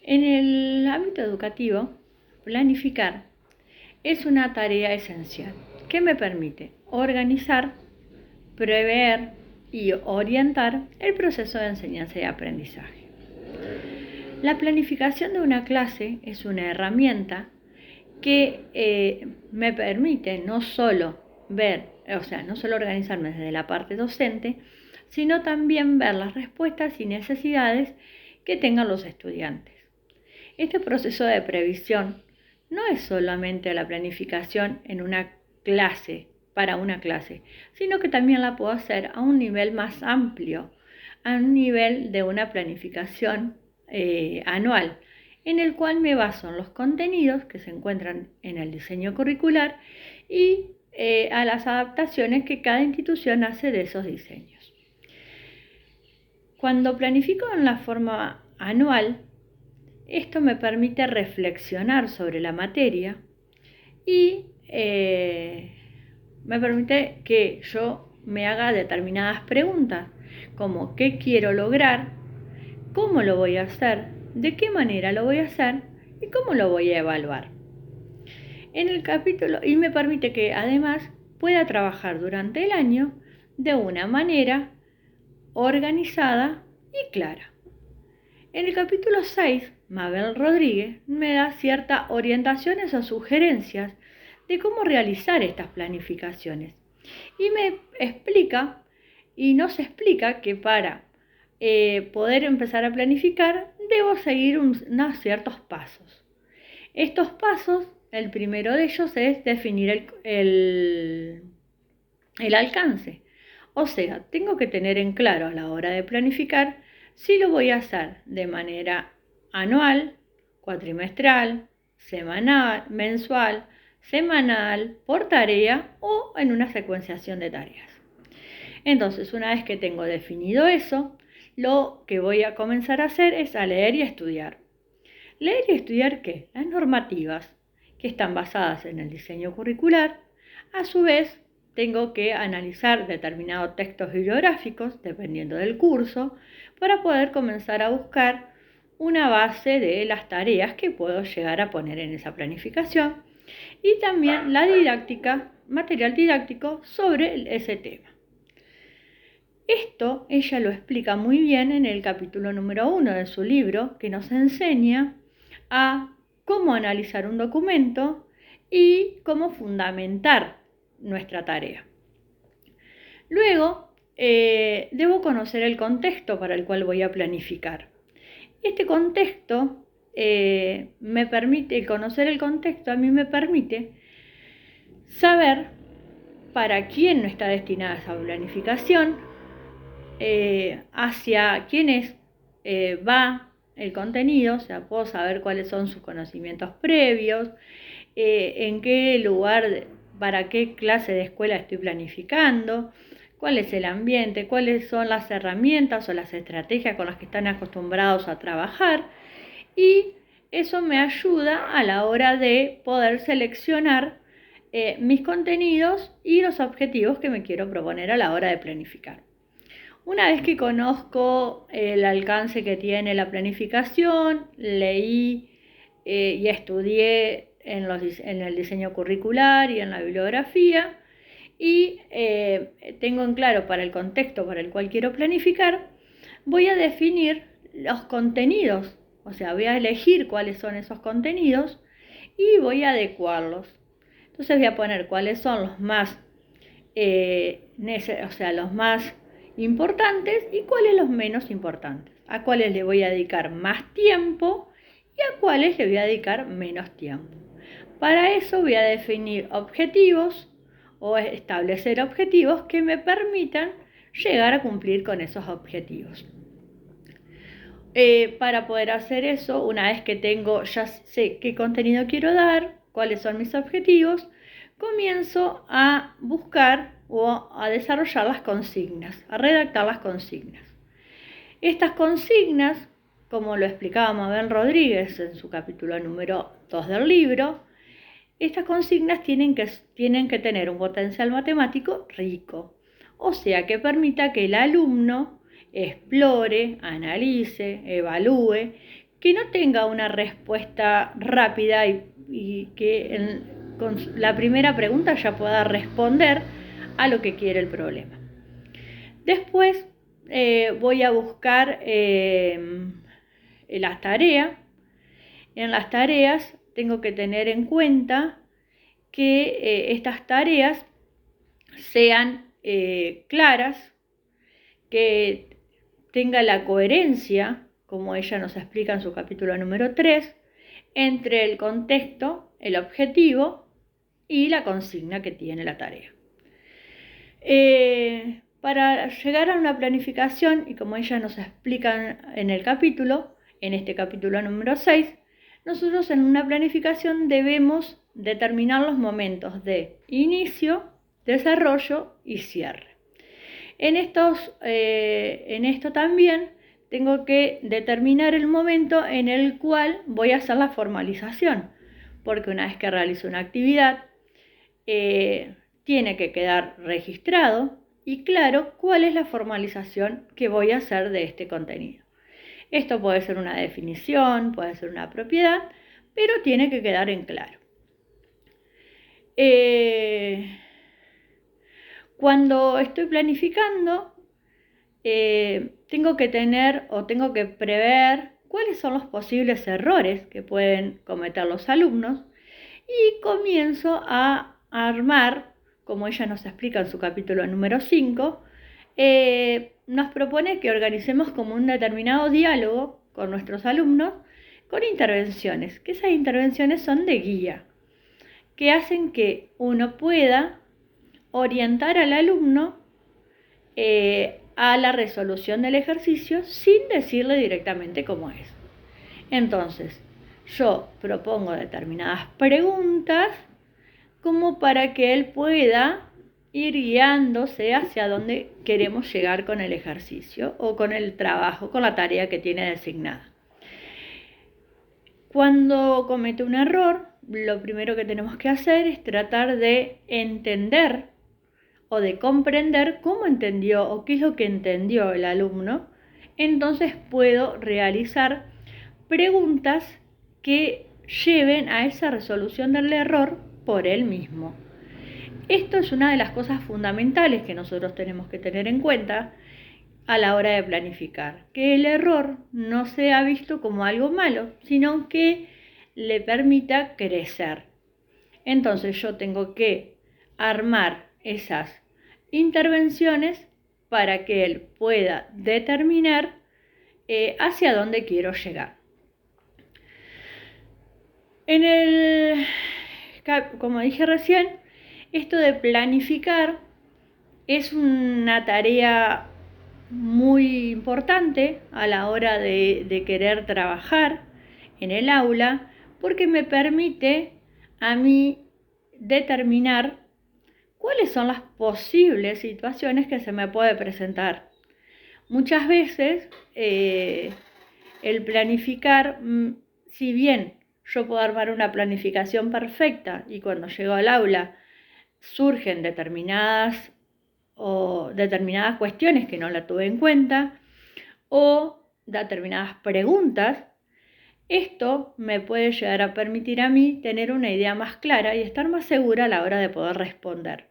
En el ámbito educativo, planificar es una tarea esencial que me permite organizar, prever y orientar el proceso de enseñanza y aprendizaje. La planificación de una clase es una herramienta que me permite no solo organizarme desde la parte docente, sino también ver las respuestas y necesidades que tengan los estudiantes. Este proceso de previsión no es solamente la planificación en una clase, para una clase, sino que también la puedo hacer a un nivel más amplio, a un nivel de una planificación anual, en el cual me baso en los contenidos que se encuentran en el diseño curricular y a las adaptaciones que cada institución hace de esos diseños. Cuando planifico en la forma anual, esto me permite reflexionar sobre la materia y me permite que yo me haga determinadas preguntas, como qué quiero lograr, cómo lo voy a hacer, de qué manera lo voy a hacer y cómo lo voy a evaluar. Y me permite que además pueda trabajar durante el año de una manera organizada y clara. En el capítulo 6, Mabel Rodríguez me da ciertas orientaciones o sugerencias de cómo realizar estas planificaciones. Y me explica y nos explica que para poder empezar a planificar debo seguir unos ciertos pasos. Estos pasos, el primero de ellos es definir el alcance. O sea, tengo que tener en claro a la hora de planificar si lo voy a hacer de manera anual, cuatrimestral, semanal, mensual, semanal, por tarea o en una secuenciación de tareas. Entonces, una vez que tengo definido eso, lo que voy a comenzar a hacer es a leer y a estudiar. ¿Leer y estudiar qué? Las normativas que están basadas en el diseño curricular. A su vez, tengo que analizar determinados textos bibliográficos, dependiendo del curso, para poder comenzar a buscar una base de las tareas que puedo llegar a poner en esa planificación y también la didáctica, material didáctico sobre ese tema. Esto ella lo explica muy bien en el capítulo número 1 de su libro, que nos enseña a cómo analizar un documento y cómo fundamentar nuestra tarea. Luego, debo conocer el contexto para el cual voy a planificar. Este contexto conocer el contexto a mí me permite saber para quién no está destinada esa planificación, hacia quiénes va el contenido, o sea, puedo saber cuáles son sus conocimientos previos, en qué lugar, para qué clase de escuela estoy planificando, cuál es el ambiente, cuáles son las herramientas o las estrategias con las que están acostumbrados a trabajar, y eso me ayuda a la hora de poder seleccionar mis contenidos y los objetivos que me quiero proponer a la hora de planificar. Una vez que conozco el alcance que tiene la planificación, leí y estudié en el diseño curricular y en la bibliografía, y tengo en claro para el contexto para el cual quiero planificar, voy a definir los contenidos, o sea, voy a elegir cuáles son esos contenidos y voy a adecuarlos. Entonces voy a poner cuáles son los más los más importantes y cuáles los menos importantes, a cuáles le voy a dedicar más tiempo y a cuáles le voy a dedicar menos tiempo. Para eso voy a definir objetivos o establecer objetivos que me permitan llegar a cumplir con esos objetivos. Para poder hacer eso, una vez que ya sé qué contenido quiero dar, cuáles son mis objetivos, comienzo a buscar o a desarrollar las consignas, a redactar las consignas. Estas consignas, como lo explicaba Mabel Rodríguez en su capítulo número 2 del libro, estas consignas tienen que tener un potencial matemático rico, o sea, que permita que el alumno explore, analice, evalúe que no tenga una respuesta rápida y que con la primera pregunta ya pueda responder a lo que quiere el problema. Después voy a buscar las tareas. En las tareas tengo que tener en cuenta que estas tareas sean claras, que tenga la coherencia, como ella nos explica en su capítulo número 3, entre el contexto, el objetivo y la consigna que tiene la tarea. Para llegar a una planificación, y como ella nos explica en el capítulo, en este capítulo número 6, nosotros en una planificación debemos determinar los momentos de inicio, desarrollo y cierre. En esto también tengo que determinar el momento en el cual voy a hacer la formalización, porque una vez que realizo una actividad, tiene que quedar registrado y claro cuál es la formalización que voy a hacer de este contenido. Esto puede ser una definición, puede ser una propiedad, pero tiene que quedar en claro. Cuando estoy planificando, tengo que tener o tengo que prever cuáles son los posibles errores que pueden cometer los alumnos y comienzo a armar, como ella nos explica en su capítulo número 5, nos propone que organicemos como un determinado diálogo con nuestros alumnos con intervenciones, que esas intervenciones son de guía, que hacen que uno pueda orientar al alumno a la resolución del ejercicio sin decirle directamente cómo es. Entonces, yo propongo determinadas preguntas como para que él pueda ir guiándose hacia dónde queremos llegar con el ejercicio o con el trabajo, con la tarea que tiene designada. Cuando comete un error, lo primero que tenemos que hacer es tratar de entender o de comprender cómo entendió o qué es lo que entendió el alumno. Entonces puedo realizar preguntas que lleven a esa resolución del error por él mismo. Esto es una de las cosas fundamentales que nosotros tenemos que tener en cuenta a la hora de planificar, que el error no sea visto como algo malo, sino que le permita crecer. Entonces yo tengo que armar esas intervenciones para que él pueda determinar hacia dónde quiero llegar. Como dije recién, esto de planificar es una tarea muy importante a la hora de querer trabajar en el aula, porque me permite a mí determinar cuáles son las posibles situaciones que se me puede presentar. Muchas veces el planificar, si bien yo puedo armar una planificación perfecta y cuando llego al aula surgen determinadas cuestiones que no la tuve en cuenta o determinadas preguntas, esto me puede llegar a permitir a mí tener una idea más clara y estar más segura a la hora de poder responder.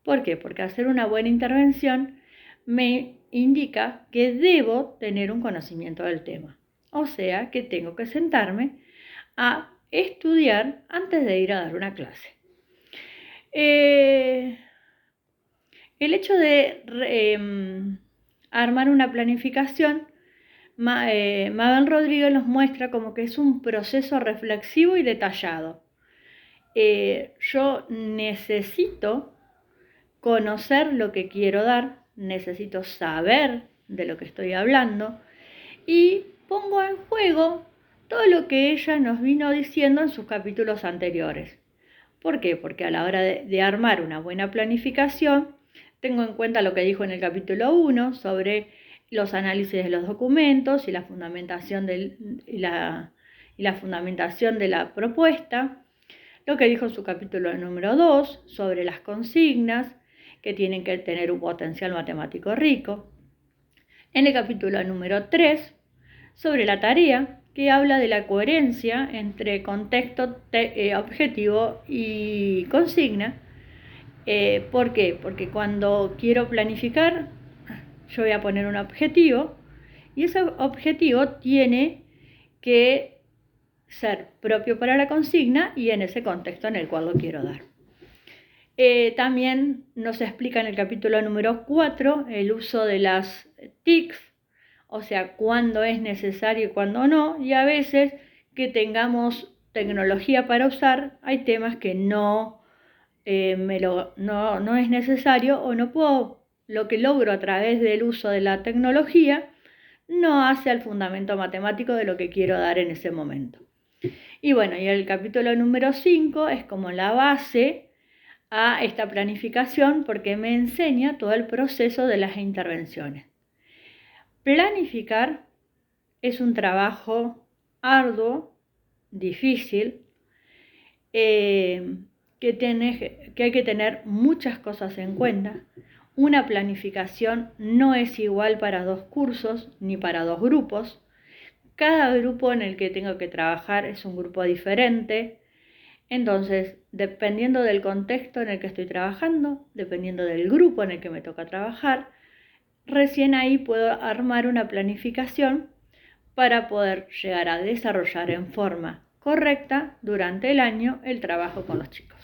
¿Por qué? Porque hacer una buena intervención me indica que debo tener un conocimiento del tema. O sea, que tengo que sentarme a estudiar antes de ir a dar una clase. El hecho de armar una planificación, Mabel Rodríguez nos muestra como que es un proceso reflexivo y detallado. Yo necesito conocer lo que quiero dar, necesito saber de lo que estoy hablando y pongo en juego todo lo que ella nos vino diciendo en sus capítulos anteriores. ¿Por qué? Porque a la hora de armar una buena planificación, tengo en cuenta lo que dijo en el capítulo 1 sobre los análisis de los documentos y la fundamentación de la propuesta, lo que dijo en su capítulo número 2 sobre las consignas, que tienen que tener un potencial matemático rico. En el capítulo número 3, sobre la tarea, que habla de la coherencia entre contexto, objetivo y consigna. ¿Por qué? Porque cuando quiero planificar, yo voy a poner un objetivo y ese objetivo tiene que ser propio para la consigna y en ese contexto en el cual lo quiero dar. También nos explica en el capítulo número 4 el uso de las TICs, o sea, cuándo es necesario y cuándo no, y a veces que tengamos tecnología para usar, hay temas que no es necesario o no puedo, lo que logro a través del uso de la tecnología no hace al fundamento matemático de lo que quiero dar en ese momento. Y bueno, y el capítulo número 5 es como la base a esta planificación porque me enseña todo el proceso de las intervenciones. Planificar es un trabajo arduo, difícil, que hay que tener muchas cosas en cuenta. Una planificación no es igual para 2 cursos ni para 2 grupos. Cada grupo en el que tengo que trabajar es un grupo diferente. Entonces, dependiendo del contexto en el que estoy trabajando, dependiendo del grupo en el que me toca trabajar, recién ahí puedo armar una planificación para poder llegar a desarrollar en forma correcta durante el año el trabajo con los chicos.